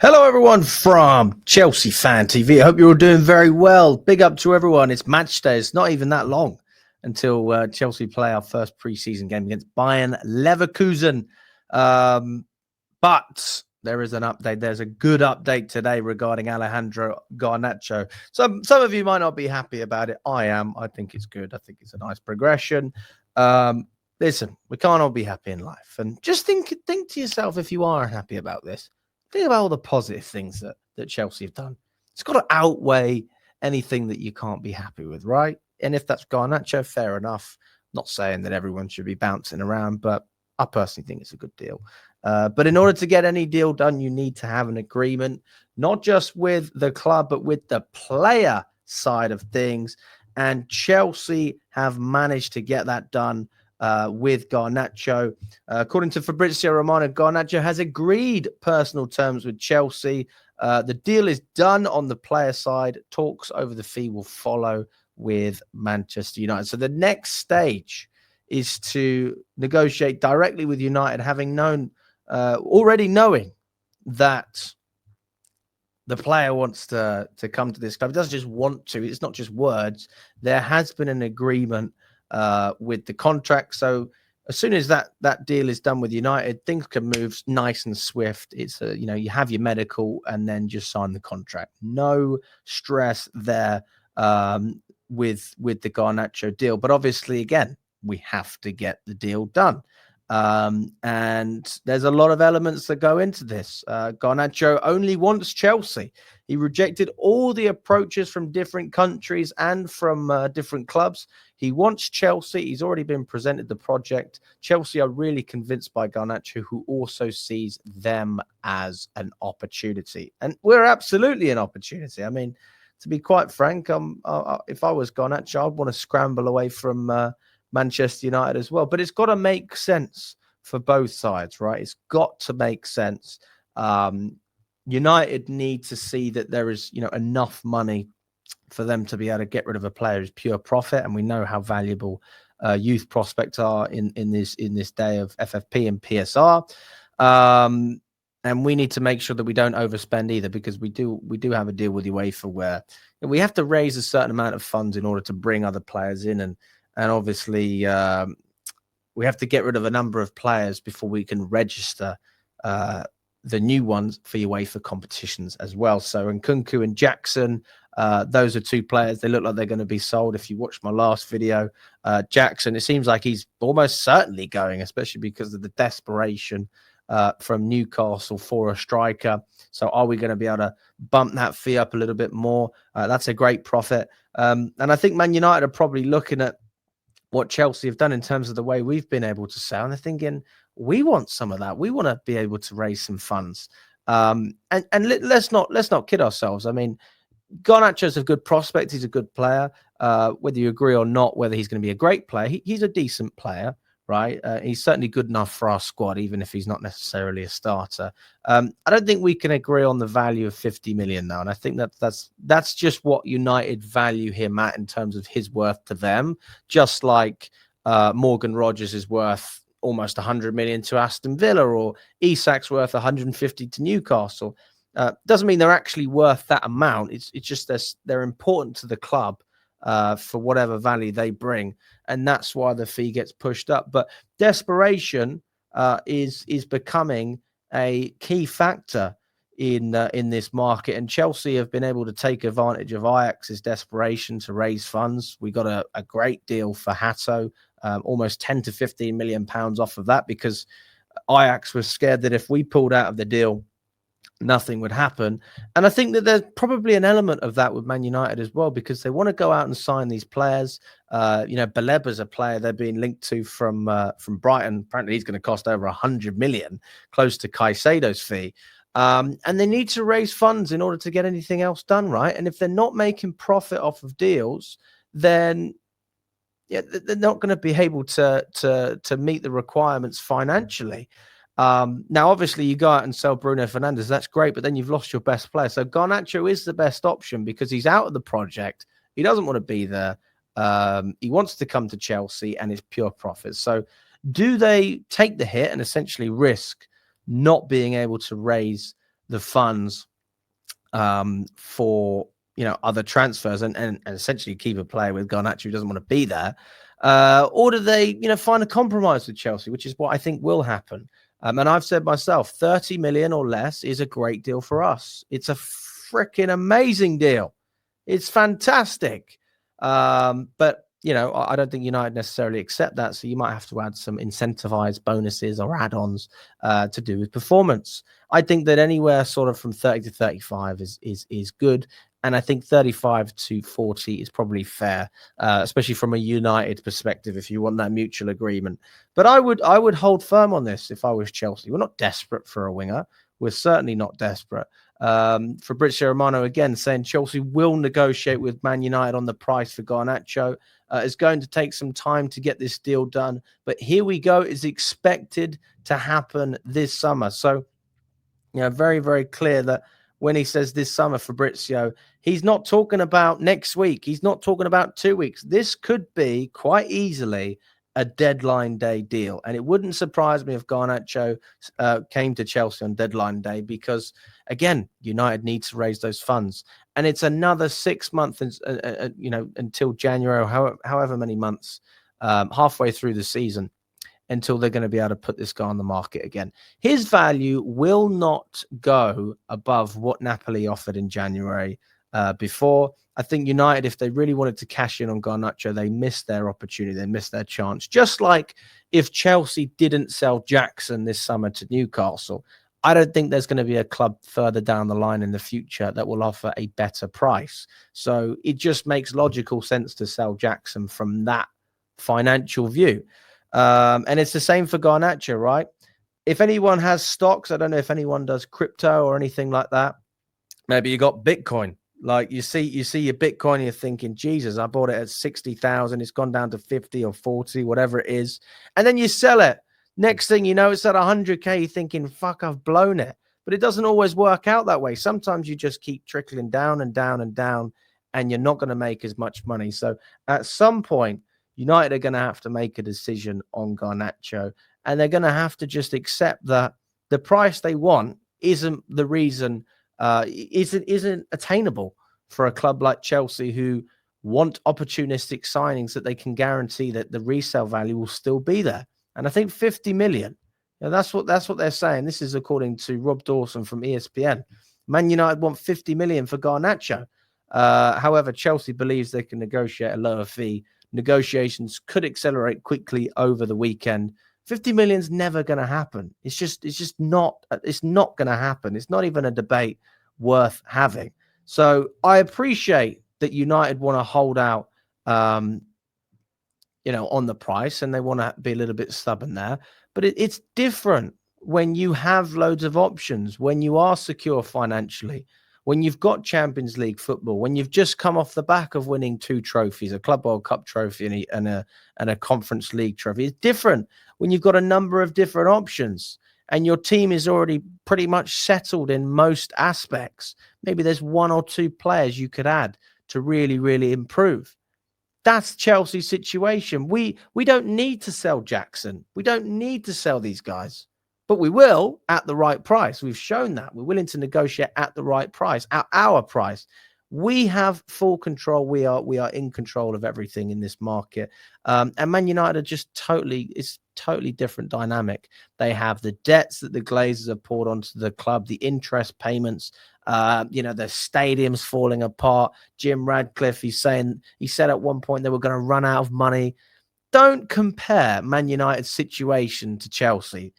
Hello, everyone from Chelsea Fan TV. I hope you're all doing very well. Big up to everyone. It's match day. It's not even that long until Chelsea play our first preseason game against Bayern Leverkusen. But there is an update. There's a good update today regarding Alejandro Garnacho. Some of you might not be happy about it. I am. I think it's good. I think it's a nice progression. Listen, we can't all be happy in life. And just think to yourself, if you are happy about this, think about all the positive things that Chelsea have done. It's got to outweigh anything that you can't be happy with, right? And if that's Garnacho, fair enough. Not saying that everyone should be bouncing around, but I personally think it's a good deal. But in order to get any deal done, you need to have an agreement, not just with the club, but with the player side of things. And Chelsea have managed to get that done with Garnacho. According to Fabrizio Romano, Garnacho has agreed personal terms with Chelsea. The deal is done on the player side. Talks over the fee will follow with Manchester United. So the next stage is to negotiate directly with United, having already knowing that the player wants to come to this club. He doesn't just want to. It's not just words. There has been an agreement with the contract. So as soon as that deal is done with United, things can move nice and swift. It's you have your medical and then just sign the contract. No stress there with the Garnacho deal. But obviously, again, we have to get the deal done. And there's a lot of elements that go into this. Garnacho only wants Chelsea. He rejected all the approaches from different countries and from different clubs. He wants Chelsea. He's already been presented the project. Chelsea are really convinced by Garnacho, who also sees them as an opportunity. And we're absolutely an opportunity. I mean, to be quite frank, if I was Garnacho, I'd want to scramble away from Manchester United as well. But it's got to make sense for both sides, right? It's got to make sense. United need to see that there is, enough money for them to be able to get rid of a player who's pure profit, and we know how valuable youth prospects are in this day of FFP and PSR. And we need to make sure that we don't overspend either, because we do have a deal with UEFA where we have to raise a certain amount of funds in order to bring other players in, and obviously we have to get rid of a number of players before we can register the new ones for UEFA competitions as well. So Nkunku and Jackson, those are two players. They look like they're going to be sold. If you watched my last video, Jackson, it seems like he's almost certainly going, especially because of the desperation from Newcastle for a striker. So are we going to be able to bump that fee up a little bit more? That's a great profit. And I think Man United are probably looking at what Chelsea have done in terms of the way we've been able to sell, and they're thinking, we want some of that. We want to be able to raise some funds. And let's not kid ourselves. I mean, Garnacho's a good prospect. He's a good player. Whether you agree or not, whether he's going to be a great player, he's a decent player, right? He's certainly good enough for our squad, even if he's not necessarily a starter. I don't think we can agree on the value of 50 million now, and I think that's just what United value him at in terms of his worth to them. Just like Morgan Rogers is worth almost 100 million to Aston Villa, or Isak's worth 150 to Newcastle. Doesn't mean they're actually worth that amount. It's just they're important to the club for whatever value they bring, and that's why the fee gets pushed up. But desperation is becoming a key factor in this market, and Chelsea have been able to take advantage of Ajax's desperation to raise funds. We got a great deal for Hato, almost 10 to 15 million pounds off of that, because Ajax was scared that if we pulled out of the deal, nothing would happen. And I think that there's probably an element of that with Man United as well, because they want to go out and sign these players. Baleba's a player they're being linked to from Brighton. Apparently he's going to cost over 100 million, close to Caicedo's fee. And they need to raise funds in order to get anything else done, right? And if they're not making profit off of deals, then they're not going to be able to meet the requirements financially. Now, obviously, you go out and sell Bruno Fernandes. That's great, but then you've lost your best player. So Garnacho is the best option because he's out of the project. He doesn't want to be there. He wants to come to Chelsea, and it's pure profit. So do they take the hit and essentially risk not being able to raise the funds for other transfers and essentially keep a player with Garnacho who doesn't want to be there, or do they find a compromise with Chelsea, which is what I think will happen. And I've said myself, 30 million or less is a great deal for us. It's a freaking amazing deal. It's fantastic. But I don't think United necessarily accept that. So you might have to add some incentivized bonuses or add-ons to do with performance. I think that anywhere sort of from 30 to 35 is good. And I think 35 to 40 is probably fair, especially from a United perspective, if you want that mutual agreement. But I would hold firm on this if I was Chelsea. We're not desperate for a winger. We're certainly not desperate. Fabrizio Romano again saying Chelsea will negotiate with Man United on the price for Garnacho. It's going to take some time to get this deal done, but here we go. It's expected to happen this summer. So, very, very clear that when he says this summer, Fabrizio, he's not talking about next week. He's not talking about 2 weeks. This could be quite easily a deadline day deal. And it wouldn't surprise me if Garnacho came to Chelsea on deadline day because, again, United needs to raise those funds. And it's another 6 months, until January or however many months, halfway through the season, until they're going to be able to put this guy on the market again. His value will not go above what Napoli offered in January before. I think United, if they really wanted to cash in on Garnacho, they missed their opportunity. They missed their chance. Just like if Chelsea didn't sell Jackson this summer to Newcastle, I don't think there's going to be a club further down the line in the future that will offer a better price. So it just makes logical sense to sell Jackson from that financial view. And it's the same for Garnacho, right? If anyone has stocks, I don't know if anyone does crypto or anything like that. Maybe you got Bitcoin. Like you see your Bitcoin, and you're thinking, Jesus, I bought it at 60,000. It's gone down to 50 or 40, whatever it is. And then you sell it. Next thing you know, it's at 100K. You're thinking, fuck, I've blown it. But it doesn't always work out that way. Sometimes you just keep trickling down and down and down, and you're not going to make as much money. So at some point, United are going to have to make a decision on Garnacho, and they're going to have to just accept that the price they want isn't the reason, isn't attainable for a club like Chelsea, who want opportunistic signings that they can guarantee that the resale value will still be there. And I think 50 million, that's what they're saying. This is according to Rob Dawson from ESPN. Man United want 50 million for Garnacho. However, Chelsea believes they can negotiate a lower fee. Negotiations could accelerate quickly over the weekend. 50 million is never going to happen. It's not going to happen. It's not even a debate worth having. So I appreciate that United want to hold out, on the price, and they want to be a little bit stubborn there. But it's different when you have loads of options, when you are secure financially, when you've got Champions League football, when you've just come off the back of winning 2 trophies, a Club World Cup trophy and a Conference League trophy. It's different when you've got a number of different options and your team is already pretty much settled in most aspects. Maybe there's 1 or 2 players you could add to really, really improve. That's Chelsea's situation. We don't need to sell Jackson. We don't need to sell these guys. But we will at the right price. We've shown that. We're willing to negotiate at the right price, at our price. We have full control. We are in control of everything in this market. And Man United are just it's totally different dynamic. They have the debts that the Glazers have poured onto the club, the interest payments, the stadiums falling apart. Jim Radcliffe, he said at one point they were going to run out of money. Don't compare Man United's situation to Chelsea.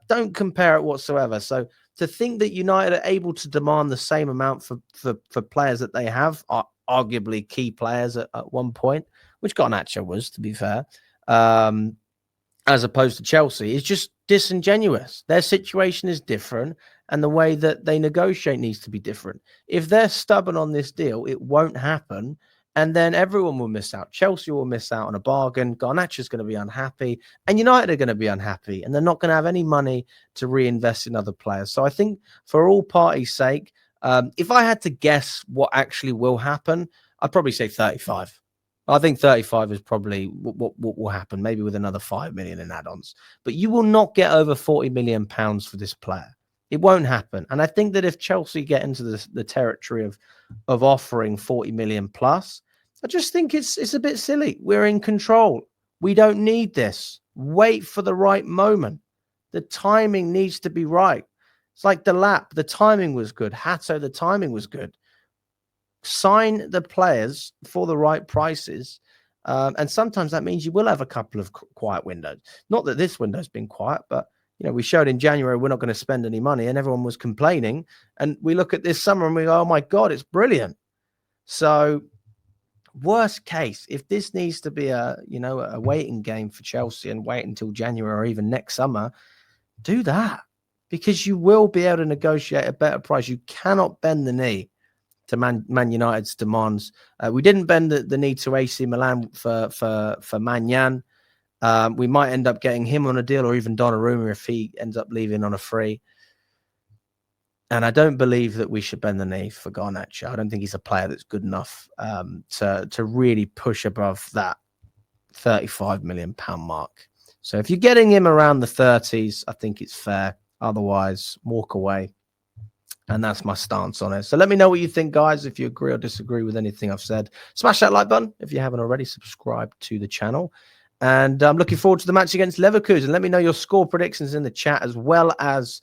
Don't compare it whatsoever. So to think that United are able to demand the same amount for players that they have, are arguably key players at one point, which Garnacho was, to be fair, as opposed to Chelsea, is just disingenuous. Their situation is different, and the way that they negotiate needs to be different. If they're stubborn on this deal, it won't happen. And then everyone will miss out. Chelsea will miss out on a bargain. Garnacho's going to be unhappy. And United are going to be unhappy. And they're not going to have any money to reinvest in other players. So I think for all parties' sake, if I had to guess what actually will happen, I'd probably say 35. I think 35 is probably what will happen, maybe with another 5 million in add-ons. But you will not get over 40 million pounds for this player. It won't happen. And I think that if Chelsea get into the territory of offering 40 million plus, I just think it's a bit silly. We're in control. We don't need this. Wait for the right moment. The timing needs to be right. It's like the lap. The timing was good. Hato, the timing was good. Sign the players for the right prices. And sometimes that means you will have a couple of quiet windows. Not that this window's been quiet, but we showed in January we're not going to spend any money, and everyone was complaining. And we look at this summer and we go, oh my God, it's brilliant. So worst case, if this needs to be a waiting game for Chelsea and wait until January or even next summer, do that, because you will be able to negotiate a better price. You cannot bend the knee to Man United's demands. We didn't bend the knee to AC Milan for Manyan. We might end up getting him on a deal, or even Donnarumma if he ends up leaving on a free. And I don't believe that we should bend the knee for Garnacho. I don't think he's a player that's good enough to really push above that £35 million mark. So if you're getting him around the 30s, I think it's fair. Otherwise, walk away. And that's my stance on it. So let me know what you think, guys. If you agree or disagree with anything I've said, smash that like button. If you haven't already, subscribe to the channel. And I'm looking forward to the match against Leverkusen. Let me know your score predictions in the chat, as well as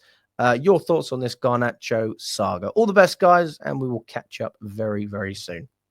your thoughts on this Garnacho saga. All the best, guys, and we will catch up very, very soon.